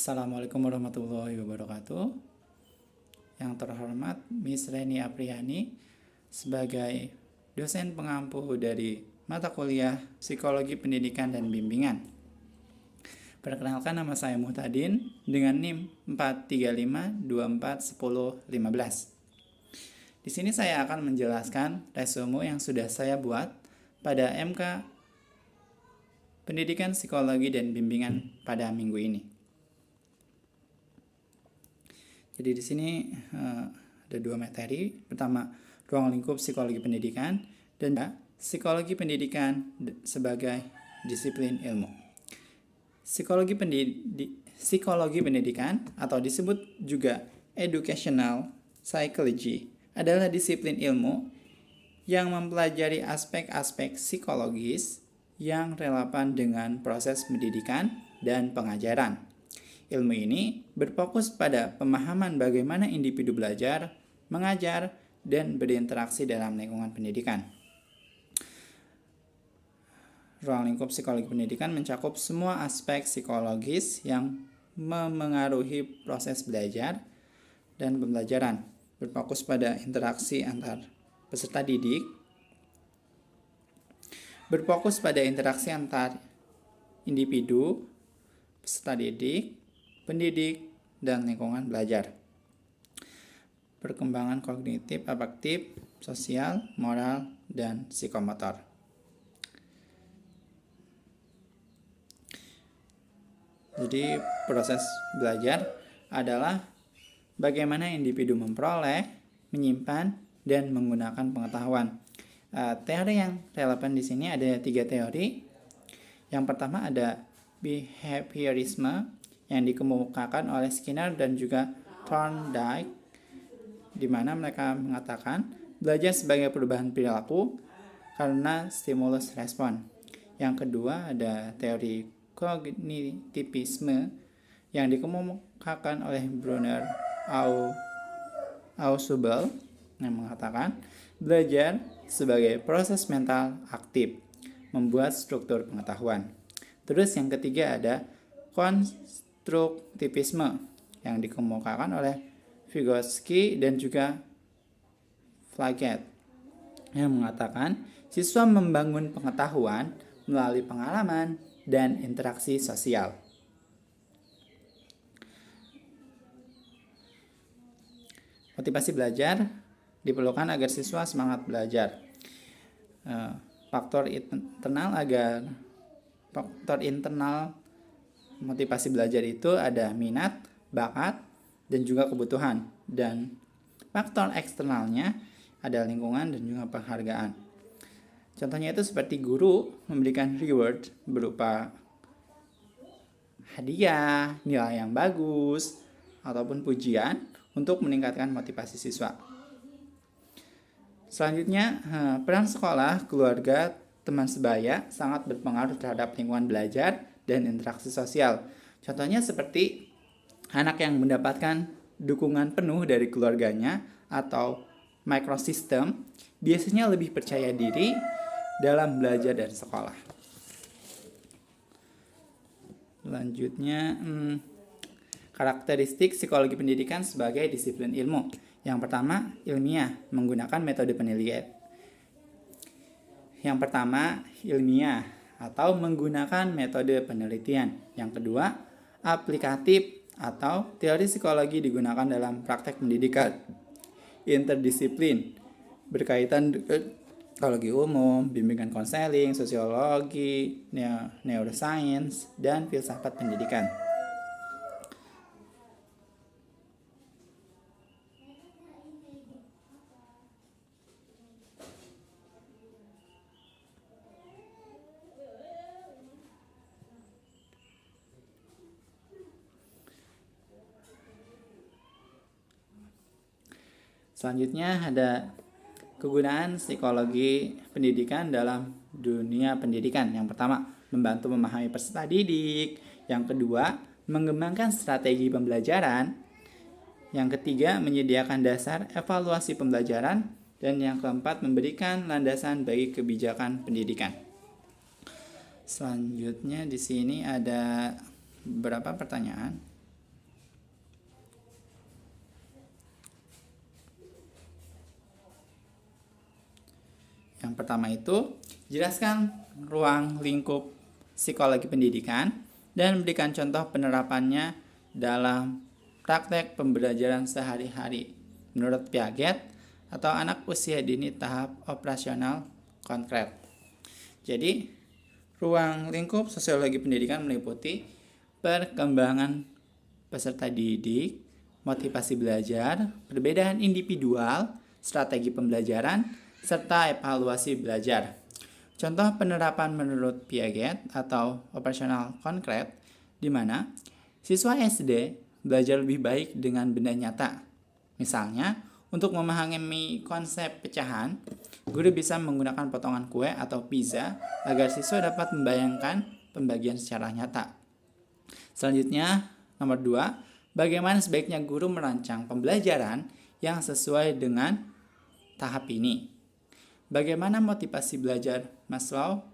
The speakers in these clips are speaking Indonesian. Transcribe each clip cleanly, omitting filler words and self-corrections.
Assalamualaikum warahmatullahi wabarakatuh. Yang terhormat Miss Reni Apriani sebagai dosen pengampu dari mata kuliah Psikologi Pendidikan dan Bimbingan. Perkenalkan, nama saya Muhtadin dengan NIM 435241015. Di sini saya akan menjelaskan resume yang sudah saya buat pada MK Pendidikan Psikologi dan Bimbingan pada minggu ini. Jadi di sini ada dua materi. Pertama, ruang lingkup psikologi pendidikan dan psikologi pendidikan sebagai disiplin ilmu. Psikologi pendidikan atau disebut juga educational psychology adalah disiplin ilmu yang mempelajari aspek-aspek psikologis yang relevan dengan proses pendidikan dan pengajaran. Ilmu ini berfokus pada pemahaman bagaimana individu belajar, mengajar, dan berinteraksi dalam lingkungan pendidikan. Ruang lingkup psikologi pendidikan mencakup semua aspek psikologis yang memengaruhi proses belajar dan pembelajaran, berfokus pada interaksi antar peserta didik, berfokus pada interaksi antar individu, peserta didik, pendidik, dan lingkungan belajar. Perkembangan kognitif, afektif, sosial, moral, dan psikomotor. Jadi proses belajar adalah bagaimana individu memperoleh, menyimpan, dan menggunakan pengetahuan. Teori yang relevan di sini ada 3 teori. Yang pertama ada behaviorisme yang dikemukakan oleh Skinner dan juga Thorndike, di mana mereka mengatakan belajar sebagai perubahan perilaku karena stimulus respon. Yang kedua ada teori kognitivisme yang dikemukakan oleh Brunner Ausubel yang mengatakan belajar sebagai proses mental aktif, membuat struktur pengetahuan. Terus yang ketiga ada konstruktivisme yang dikemukakan oleh Vygotsky dan juga Flaget yang mengatakan siswa membangun pengetahuan melalui pengalaman dan interaksi sosial. Motivasi belajar diperlukan agar siswa semangat belajar. Faktor internal motivasi belajar itu ada minat, bakat, dan juga kebutuhan. Dan faktor eksternalnya ada lingkungan dan juga penghargaan. Contohnya itu seperti guru memberikan reward berupa hadiah, nilai yang bagus, ataupun pujian untuk meningkatkan motivasi siswa. Selanjutnya, peran sekolah, keluarga, teman sebaya sangat berpengaruh terhadap lingkungan belajar dan interaksi sosial. Contohnya seperti anak yang mendapatkan dukungan penuh dari keluarganya atau microsystem biasanya lebih percaya diri dalam belajar dan sekolah. Selanjutnya, karakteristik psikologi pendidikan sebagai disiplin ilmu. Yang pertama, ilmiah, menggunakan metode penelitian. Yang pertama, ilmiah atau menggunakan metode penelitian. Yang kedua, aplikatif atau teori psikologi digunakan dalam praktek pendidikan. Interdisiplin, berkaitan dengan psikologi umum, bimbingan konseling, sosiologi, neuroscience, dan filsafat pendidikan. Selanjutnya ada kegunaan psikologi pendidikan dalam dunia pendidikan. Yang pertama, membantu memahami peserta didik. Yang kedua, mengembangkan strategi pembelajaran. Yang ketiga, menyediakan dasar evaluasi pembelajaran. Dan yang keempat, memberikan landasan bagi kebijakan pendidikan. Selanjutnya di sini ada beberapa pertanyaan. Yang pertama itu, jelaskan ruang lingkup psikologi pendidikan dan berikan contoh penerapannya dalam praktek pembelajaran sehari-hari menurut Piaget atau anak usia dini tahap operasional konkret. Jadi, ruang lingkup sosiologi pendidikan meliputi perkembangan peserta didik, motivasi belajar, perbedaan individual, strategi pembelajaran, serta evaluasi belajar. Contoh penerapan menurut Piaget atau operasional konkret, di mana siswa SD belajar lebih baik dengan benda nyata. Misalnya, untuk memahami konsep pecahan, guru bisa menggunakan potongan kue atau pizza agar siswa dapat membayangkan pembagian secara nyata. Selanjutnya, nomor 2, bagaimana sebaiknya guru merancang pembelajaran yang sesuai dengan tahap ini. Bagaimana motivasi belajar Maslow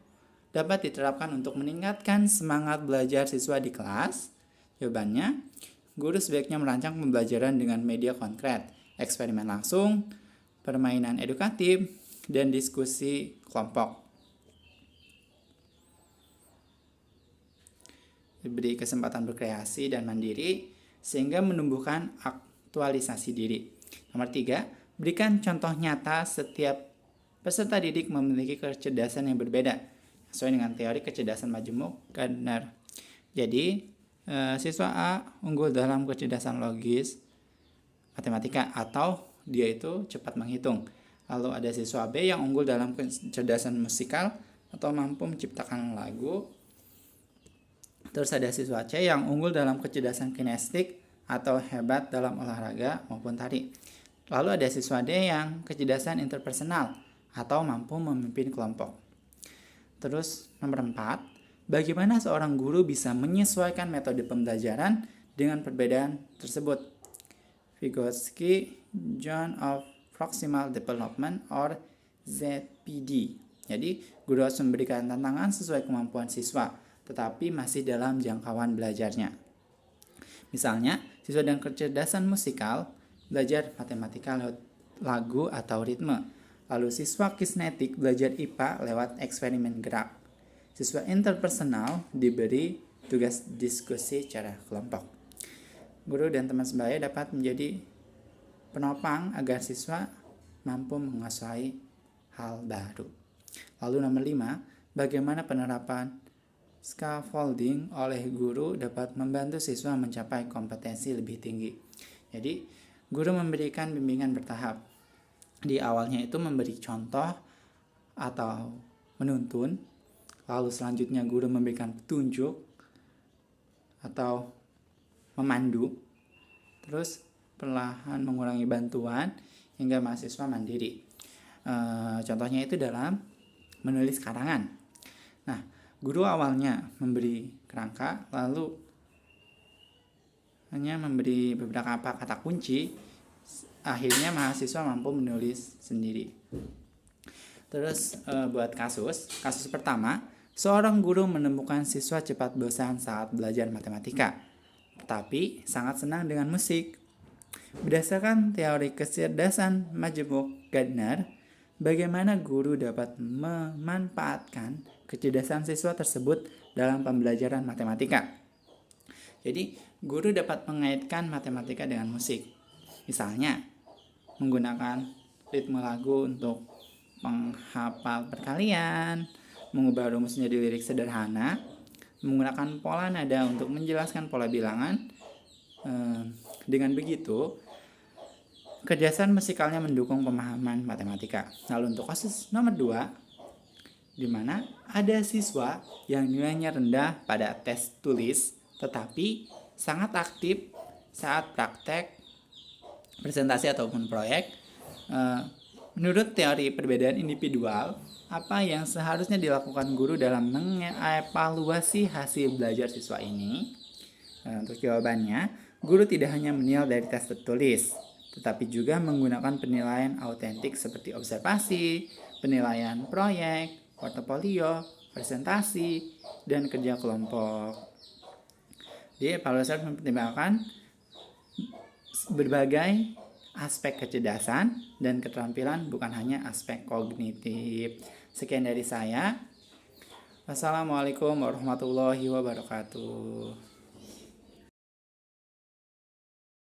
dapat diterapkan untuk meningkatkan semangat belajar siswa di kelas? Jawabannya, guru sebaiknya merancang pembelajaran dengan media konkret, eksperimen langsung, permainan edukatif, dan diskusi kelompok. Diberi kesempatan berkreasi dan mandiri sehingga menumbuhkan aktualisasi diri. Nomor 3, berikan contoh nyata setiap peserta didik memiliki kecerdasan yang berbeda sesuai dengan teori kecerdasan majemuk Gardner. Jadi, siswa A unggul dalam kecerdasan logis matematika atau dia itu cepat menghitung. Lalu ada siswa B yang unggul dalam kecerdasan musikal atau mampu menciptakan lagu. Terus ada siswa C yang unggul dalam kecerdasan kinestik atau hebat dalam olahraga maupun tari. Lalu ada siswa D yang kecerdasan interpersonal atau mampu memimpin kelompok. Terus nomor 4, bagaimana seorang guru bisa menyesuaikan metode pembelajaran dengan perbedaan tersebut? Vygotsky, Zone of Proximal Development or ZPD. Jadi, guru harus memberikan tantangan sesuai kemampuan siswa, tetapi masih dalam jangkauan belajarnya. Misalnya, siswa dengan kecerdasan musikal belajar matematika lewat lagu atau ritme. Lalu siswa kinetik belajar IPA lewat eksperimen gerak. Siswa interpersonal diberi tugas diskusi secara kelompok. Guru dan teman sebaya dapat menjadi penopang agar siswa mampu menguasai hal baru. Lalu nomor 5, bagaimana penerapan scaffolding oleh guru dapat membantu siswa mencapai kompetensi lebih tinggi. Jadi, guru memberikan bimbingan bertahap. Di awalnya itu memberi contoh atau menuntun, lalu selanjutnya guru memberikan petunjuk atau memandu, terus perlahan mengurangi bantuan hingga mahasiswa mandiri. Contohnya itu dalam menulis karangan. Nah, guru awalnya memberi kerangka, lalu hanya memberi beberapa kata kunci. Akhirnya mahasiswa mampu menulis sendiri. Terus buat kasus pertama, seorang guru menemukan siswa cepat bosan saat belajar matematika, tetapi sangat senang dengan musik. Berdasarkan teori kecerdasan majemuk Gardner, bagaimana guru dapat memanfaatkan kecerdasan siswa tersebut dalam pembelajaran matematika? Jadi, guru dapat mengaitkan matematika dengan musik. Misalnya, menggunakan ritme lagu untuk menghafal perkalian, mengubah rumus menjadi lirik sederhana, menggunakan pola nada untuk menjelaskan pola bilangan. Dengan begitu, kecerdasan musikalnya mendukung pemahaman matematika. Lalu untuk kasus nomor 2, di mana ada siswa yang nilainya rendah pada tes tulis, tetapi sangat aktif saat praktek, presentasi ataupun proyek. Menurut teori perbedaan individual, apa yang seharusnya dilakukan guru dalam mengevaluasi hasil belajar siswa ini? Untuk jawabannya, guru tidak hanya menilai dari tes tertulis, tetapi juga menggunakan penilaian autentik seperti observasi, penilaian proyek, portofolio, presentasi, dan kerja kelompok. Di evaluasi mempertimbangkan berbagai aspek kecerdasan dan keterampilan, bukan hanya aspek kognitif. Sekian dari saya. Wassalamualaikum warahmatullahi wabarakatuh.